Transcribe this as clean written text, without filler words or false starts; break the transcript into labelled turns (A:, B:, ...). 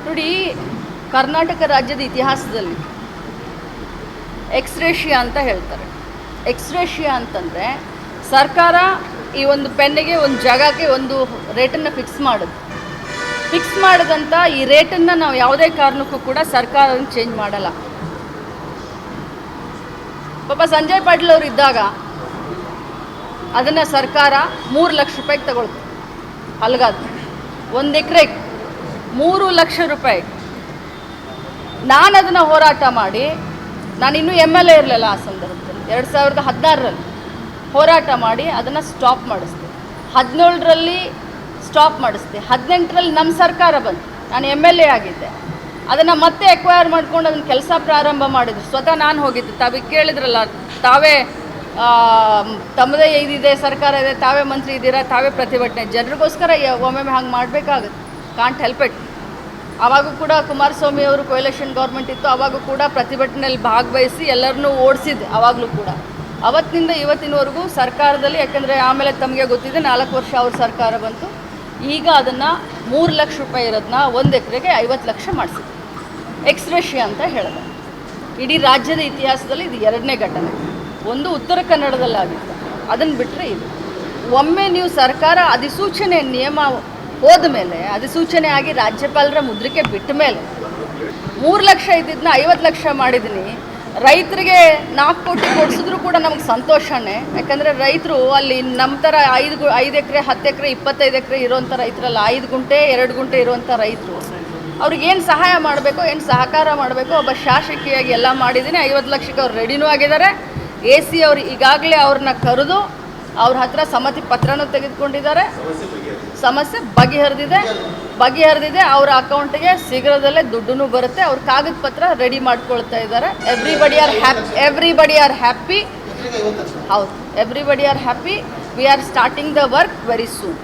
A: ನೋಡಿ, ಕರ್ನಾಟಕ ರಾಜ್ಯದ ಇತಿಹಾಸದಲ್ಲಿ ಎಕ್ಸ್ರೇಷಿಯಾ ಅಂತ ಹೇಳ್ತಾರೆ. ಎಕ್ಸ್ರೇಷಿಯಾ ಅಂತಂದರೆ ಸರ್ಕಾರ ಈ ಒಂದು ಪೆನ್ನಿಗೆ ಒಂದು ಜಾಗಕ್ಕೆ ಒಂದು ರೇಟನ್ನು ಫಿಕ್ಸ್ ಮಾಡೋದಂತ ಈ ರೇಟನ್ನು ನಾವು ಯಾವುದೇ ಕಾರಣಕ್ಕೂ ಕೂಡ ಸರ್ಕಾರ ಚೇಂಜ್ ಮಾಡಲ್ಲ. ಪಾಪ ಸಂಜಯ್ ಪಾಟೀಲ್ ಅವರು ಇದ್ದಾಗ ಅದನ್ನು ಸರ್ಕಾರ 3 ಲಕ್ಷ ರೂಪಾಯಿಗೆ ತಗೊಳ್ತು. ಅಲ್ಗಾದ 1 ಎಕರೆಗೆ 3 ಲಕ್ಷ ರೂಪಾಯಿ. ನಾನು ಅದನ್ನು ಹೋರಾಟ ಮಾಡಿ, ನಾನು ಇನ್ನೂ MLA ಇರಲಿಲ್ಲ ಆ ಸಂದರ್ಭದಲ್ಲಿ, 2016ರಲ್ಲಿ ಹೋರಾಟ ಮಾಡಿ ಅದನ್ನು ಸ್ಟಾಪ್ ಮಾಡಿಸ್ದೆ. 17ರಲ್ಲಿ ಸ್ಟಾಪ್ ಮಾಡಿಸ್ದೆ. 18ರಲ್ಲಿ ನಮ್ಮ ಸರ್ಕಾರ ಬಂತು, ನಾನು MLA ಆಗಿದ್ದೆ. ಅದನ್ನು ಮತ್ತೆ ಎಕ್ವೈರ್ ಮಾಡ್ಕೊಂಡು ಅದನ್ನು ಕೆಲಸ ಪ್ರಾರಂಭ ಮಾಡಿದ್ರು. ಸ್ವತಃ ನಾನು ಹೋಗಿದ್ದೆ. ತಾವೀಗ ಕೇಳಿದ್ರಲ್ಲ, ತಾವೇ ತಮ್ಮದೇ ಇದಿದೆ, ಸರ್ಕಾರ ಇದೆ, ತಾವೇ ಮಂತ್ರಿ ಇದ್ದೀರಾ, ತಾವೇ ಪ್ರತಿಭಟನೆ. ಜನರಿಗೋಸ್ಕರ ಒಮ್ಮೊಮ್ಮೆ ಹಂಗೆ ಮಾಡಬೇಕಾಗುತ್ತೆ, ಕಾಂಟ್ ಹೆಲ್ಪ್ ಇಟ್. ಆವಾಗೂ ಕೂಡ ಕುಮಾರಸ್ವಾಮಿ ಅವರು ಕೊಯಲೇಷನ್ ಗೌರ್ಮೆಂಟ್ ಇತ್ತು, ಆವಾಗೂ ಕೂಡ ಪ್ರತಿಭಟನೆಯಲ್ಲಿ ಭಾಗವಹಿಸಿ ಎಲ್ಲರನ್ನೂ ಓಡಿಸಿದ್ದೆ. ಆವಾಗಲೂ ಕೂಡ ಅವತ್ತಿನಿಂದ ಇವತ್ತಿನವರೆಗೂ ಸರ್ಕಾರದಲ್ಲಿ, ಯಾಕೆಂದರೆ ಆಮೇಲೆ ತಮಗೆ ಗೊತ್ತಿದೆ 4 ವರ್ಷ ಅವ್ರ ಸರ್ಕಾರ ಬಂತು. ಈಗ ಅದನ್ನು 3 ಲಕ್ಷ ರೂಪಾಯಿ ಇರೋದನ್ನ 1 ಎಕರೆಗೆ 50 ಲಕ್ಷ ಮಾಡಿಸಿದ್ರು. ಎಕ್ಸ್ರೇಷಿಯಾ ಅಂತ ಹೇಳಿದೆ. ಇಡೀ ರಾಜ್ಯದ ಇತಿಹಾಸದಲ್ಲಿ ಇದು 2ನೇ ಘಟನೆ. ಒಂದು ಉತ್ತರ ಕನ್ನಡದಲ್ಲಾಗಿತ್ತು, ಅದನ್ನು ಬಿಟ್ಟರೆ ಇದು. ಒಮ್ಮೆ ನೀವು ಸರ್ಕಾರ ಅಧಿಸೂಚನೆ ನಿಯಮ ಹೋದ ಮೇಲೆ, ಅಧಿಸೂಚನೆ ಆಗಿ ರಾಜ್ಯಪಾಲರ ಮುದ್ರಿಕೆ ಬಿಟ್ಟ ಮೇಲೆ 3 ಲಕ್ಷ ಇದ್ದಿದ್ದನ್ನ 50 ಲಕ್ಷ ಮಾಡಿದ್ದೀನಿ. ರೈತರಿಗೆ 4 ಕೋಟಿ ಕೊಡಿಸಿದ್ರು ಕೂಡ ನಮಗೆ ಸಂತೋಷನೇ. ಯಾಕಂದರೆ ರೈತರು ಅಲ್ಲಿ ನಮ್ಮ ಥರ 5 ಎಕರೆ 10 ಎಕರೆ 25 ಎಕರೆ ಇರೋವಂಥ ರೈತರಲ್ಲ, 5 ಗುಂಟೆ 2 ಗುಂಟೆ ಇರುವಂಥ ರೈತರು. ಅವ್ರಿಗೇನು ಸಹಾಯ ಮಾಡಬೇಕು, ಏನು ಸಹಕಾರ ಮಾಡಬೇಕು, ಒಬ್ಬ ಶಾಸಕಿಯಾಗಿ ಎಲ್ಲ ಮಾಡಿದ್ದೀನಿ. 50 ಲಕ್ಷಕ್ಕೆ ಅವ್ರು ರೆಡಿನೂ ಆಗಿದ್ದಾರೆ. AC ಅವರು ಈಗಾಗಲೇ ಅವ್ರನ್ನ ಕರೆದು ಅವ್ರ ಹತ್ರ ಸಮ್ಮತಿ ಪತ್ರನೂ ತೆಗೆದುಕೊಂಡಿದ್ದಾರೆ. ಸಮಸ್ಯೆ ಬಗೆಹರಿದಿದೆ. ಅವರ ಅಕೌಂಟಿಗೆ ಶೀಘ್ರದಲ್ಲೇ ದುಡ್ಡು ಬರುತ್ತೆ. ಅವ್ರ ಕಾಗದ ಪತ್ರ ರೆಡಿ ಮಾಡ್ಕೊಳ್ತಾ ಇದ್ದಾರೆ. Everybody are happy. ಹೌದು, everybody are happy. We are starting the work very soon.